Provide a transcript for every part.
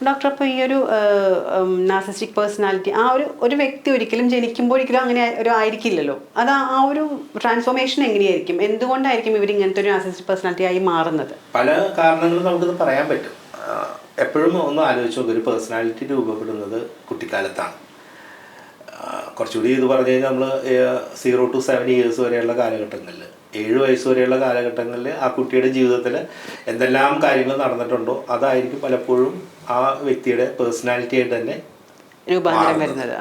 Doctor, അപ്പോൾ ഈ ഒരു നാർസിസ്റ്റിക് പേഴ്സണാലിറ്റി ഒരു വ്യക്തി ഒരിക്കലും ജനിക്കുമ്പോൾ ഒരിക്കലും അങ്ങനെ ഒരു ആയിരിക്കില്ലല്ലോ. അത് ആ ഒരു ട്രാൻസ്ഫോർമേഷൻ എങ്ങനെയായിരിക്കും? എന്തുകൊണ്ടായിരിക്കും ഇവർ ഇങ്ങനത്തെ ഒരു നാർസിസ്റ്റിക് പേഴ്സണാലിറ്റി ആയി മാറുന്നത്? പല കാരണങ്ങളും നമുക്കിത് പറയാൻ പറ്റും. എപ്പോഴും ഒന്ന് ആലോചിച്ച് നോക്കുക, ഒരു പേഴ്സണാലിറ്റി രൂപപ്പെടുന്നത് കുട്ടിക്കാലത്താണ്. കുറച്ചുകൂടി ഇത് പറഞ്ഞു കഴിഞ്ഞാൽ നമ്മൾ 0 to 7 years വരെയുള്ള കാലഘട്ടങ്ങളിൽ, 7 വയസ്സ് വരെയുള്ള കാലഘട്ടങ്ങളിൽ ആ കുട്ടിയുടെ ജീവിതത്തിൽ എന്തെല്ലാം കാര്യങ്ങൾ നടന്നിട്ടുണ്ടോ അതായിരിക്കും പലപ്പോഴും ആ വ്യക്തിയുടെ പേഴ്സണാലിറ്റി ആയിട്ട് തന്നെ രൂപാന്തരം വരുന്നത്.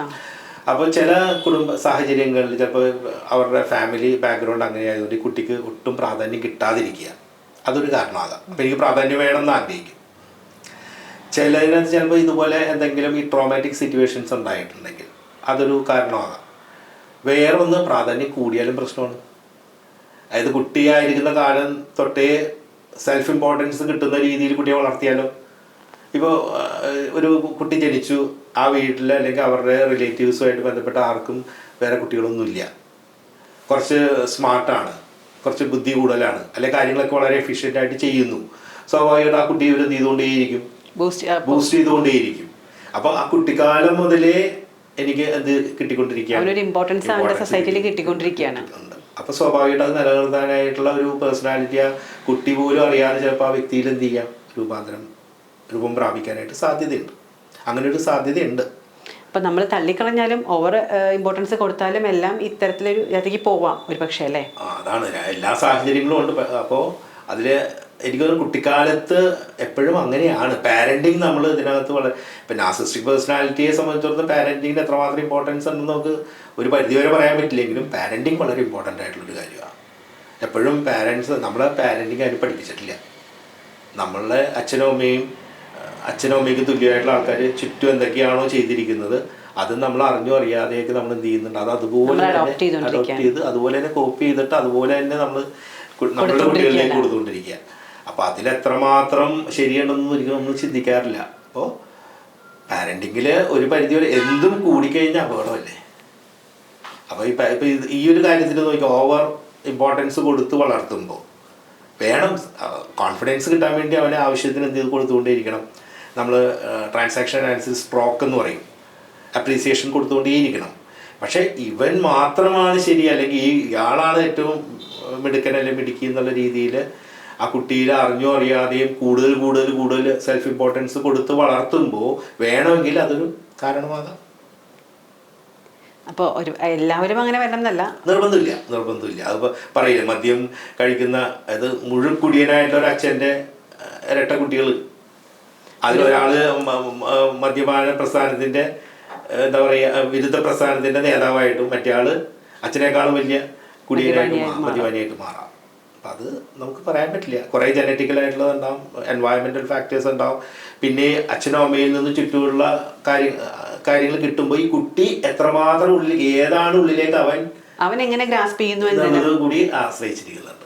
അപ്പോൾ ചില കുടുംബ സാഹചര്യങ്ങളിൽ ചിലപ്പോൾ അവരുടെ ഫാമിലി ബാക്ക്ഗ്രൗണ്ട് അങ്ങനെ ആയതുകൊണ്ട് ഈ കുട്ടിക്ക് ഒട്ടും പ്രാധാന്യം കിട്ടാതിരിക്കുക, അതൊരു കാരണമാകാം. അപ്പോൾ എനിക്ക് പ്രാധാന്യം വേണമെന്ന് ആഗ്രഹിക്കും. ചിലതിനകത്ത് ചിലപ്പോൾ ഇതുപോലെ എന്തെങ്കിലും ഈ ട്രോമാറ്റിക് സിറ്റുവേഷൻസ് ഉണ്ടായിട്ടുണ്ടെങ്കിൽ അതൊരു കാരണമാകാം. വേറൊന്ന്, പ്രാധാന്യം കൂടിയാലും പ്രശ്നമാണ്. അതായത് കുട്ടിയായിരിക്കുന്ന കാലം തൊട്ടേ സെൽഫ് ഇമ്പോർട്ടൻസ് കിട്ടുന്ന രീതിയിൽ കുട്ടിയെ വളർത്തിയാലോ. ഇപ്പോൾ ഒരു കുട്ടി ജനിച്ചു, ആ വീട്ടിൽ അല്ലെങ്കിൽ അവരുടെ റിലേറ്റീവ്സുമായിട്ട് ബന്ധപ്പെട്ട ആർക്കും വേറെ കുട്ടികളൊന്നുമില്ല, കുറച്ച് സ്മാർട്ടാണ്, കുറച്ച് ബുദ്ധി കൂടുതലാണ്, അല്ലെങ്കിൽ കാര്യങ്ങളൊക്കെ വളരെ എഫിഷ്യൻ്റായിട്ട് ചെയ്യുന്നു, സ്വാഭാവികമായിട്ട് ആ കുട്ടി ഇവർ ചെയ്തുകൊണ്ടേയിരിക്കും, ബൂസ്റ്റ് ചെയ്തുകൊണ്ടേയിരിക്കും. അപ്പോൾ ആ കുട്ടിക്കാലം മുതലേ എനിക്ക് എന്ത് കിട്ടിക്കൊണ്ടിരിക്കുകയാണ്, അപ്പോൾ സ്വാഭാവികമായിട്ട് അത് നിലനിർത്താനായിട്ടുള്ള ഒരു പേഴ്സണാലിറ്റി ആ കുട്ടി പോലും അറിയാതെ ചിലപ്പോൾ ആ വ്യക്തിയിൽ എന്ത് ചെയ്യാം, രൂപം പ്രാപിക്കാനായിട്ട് സാധ്യതയുണ്ട്. അങ്ങനെ ഒരു സാധ്യതയുണ്ട്. അപ്പം നമ്മൾ തള്ളിക്കളഞ്ഞാലും ഓവർ ഇമ്പോർട്ടൻസ് കൊടുത്താലും എല്ലാം ഇത്തരത്തിലൊരു ഇതിലേക്ക് പോവാം ഒരു പക്ഷേ, അല്ലേ? അതാണ്, എല്ലാ സാഹചര്യങ്ങളും ഉണ്ട്. അപ്പോൾ അതിൽ എനിക്കൊരു കുട്ടിക്കാലത്ത് എപ്പോഴും അങ്ങനെയാണ് പാരൻറ്റിങ്. നമ്മൾ ഇതിനകത്ത് വളരെ ഇപ്പം നാർസിസ്റ്റിക് പേഴ്സണാലിറ്റിയെ സംബന്ധിച്ചിടത്തോളം പാരൻറ്റിങ്ങിന് എത്രമാത്രം ഇമ്പോർട്ടൻസ് ഉണ്ടെന്ന് നമുക്ക് ഒരു പരിധിവരെ പറയാൻ പറ്റില്ലെങ്കിലും പാരൻറ്റിങ് വളരെ ഇമ്പോർട്ടൻ്റ് ആയിട്ടുള്ളൊരു കാര്യമാണ്. എപ്പോഴും പാരൻസ് നമ്മളെ പാരൻറ്റിങ് ആരും പഠിപ്പിച്ചിട്ടില്ല. നമ്മളുടെ അച്ഛനും അമ്മയ്ക്ക് തുല്യമായിട്ടുള്ള ആൾക്കാർ ചുറ്റും എന്തൊക്കെയാണോ ചെയ്തിരിക്കുന്നത് അത് നമ്മൾ അറിഞ്ഞോ അറിയാതെയൊക്കെ നമ്മൾ എന്ത് ചെയ്യുന്നുണ്ട്, അത് അതുപോലെ അഡോപ്റ്റ് ചെയ്ത് അതുപോലെ തന്നെ കോപ്പി ചെയ്തിട്ട് അതുപോലെ തന്നെ നമ്മളുടെ കുട്ടികളിലേക്ക് കൊടുത്തുകൊണ്ടിരിക്കുക. അപ്പോൾ അതിലെത്രമാത്രം ശരിയുണ്ടെന്ന് ഒരിക്കലും നമ്മൾ ചിന്തിക്കാറില്ല. അപ്പോൾ പാരൻറ്റിങ്ങിൽ ഒരു പരിധി വരെ എന്തും കൂടിക്കഴിഞ്ഞാൽ അപകടമല്ലേ. അപ്പോൾ ഇപ്പോൾ ഈ ഒരു കാര്യത്തിൽ നോക്കി ഓവർ ഇമ്പോർട്ടൻസ് കൊടുത്ത് വളർത്തുമ്പോൾ വേണം കോൺഫിഡൻസ് കിട്ടാൻ വേണ്ടി അവനെ ആവശ്യത്തിന് എന്ത് ചെയ്ത് കൊടുത്തുകൊണ്ടേയിരിക്കണം. നമ്മൾ ട്രാൻസാക്ഷൻ അനാലിസിസ് സ്ട്രോക്ക് എന്ന് പറയും, അപ്രീസിയേഷൻ കൊടുത്തുകൊണ്ടേയിരിക്കണം. പക്ഷേ ഇവൻ മാത്രമാണ് ശരി, അല്ലെങ്കിൽ ഇയാളാണ് ഏറ്റവും മിടുക്കൻ അല്ലെങ്കിൽ മിടുക്കി എന്നുള്ള രീതിയിൽ ആ കുട്ടിയിൽ അറിഞ്ഞോ അറിയാതെയും കൂടുതൽ സെൽഫ് ഇമ്പോർട്ടൻസ് കൊടുത്ത് വളർത്തുമ്പോൾ വേണമെങ്കിൽ അതൊരു കാരണമാകാം. അപ്പോൾ എല്ലാവരും അങ്ങനെ വരണമെന്നല്ല, നിർബന്ധമില്ല. അതിപ്പോൾ പറയില്ല, മദ്യം കഴിക്കുന്ന അത് മുഴുക്കുടിയനായിട്ടുള്ള ഒരു അച്ഛൻ്റെ ഇരട്ട കുട്ടികൾ, അതിലൊരാൾ മദ്യപാന പ്രസ്ഥാനത്തിൻ്റെ എന്താ പറയുക വിരുദ്ധ പ്രസ്ഥാനത്തിൻ്റെ നേതാവായിട്ടും മറ്റേ ആൾ അച്ഛനേക്കാളും വലിയ മദ്യപാനിയായിട്ട് മാറാം. അപ്പം അത് നമുക്ക് പറയാൻ പറ്റില്ല. കുറേ ജനറ്റിക്കലായിട്ടുള്ളത് ഉണ്ടാവും, എൻവയറമെൻ്റൽ ഫാക്ടേഴ്സ് ഉണ്ടാവും, പിന്നെ അച്ഛനും അമ്മയിൽ നിന്ന് ചുറ്റുമുള്ള കാര്യങ്ങൾ കിട്ടുമ്പോൾ ഈ കുട്ടി എത്രമാത്രം ഏതാണ് ഉള്ളിലേക്ക് അവൻ എങ്ങനെ ഗ്രാസ്പ് ചെയ്യുന്നു എന്നുള്ളത് കൂടി ആശ്രയിച്ചിരിക്കുന്നുണ്ട്.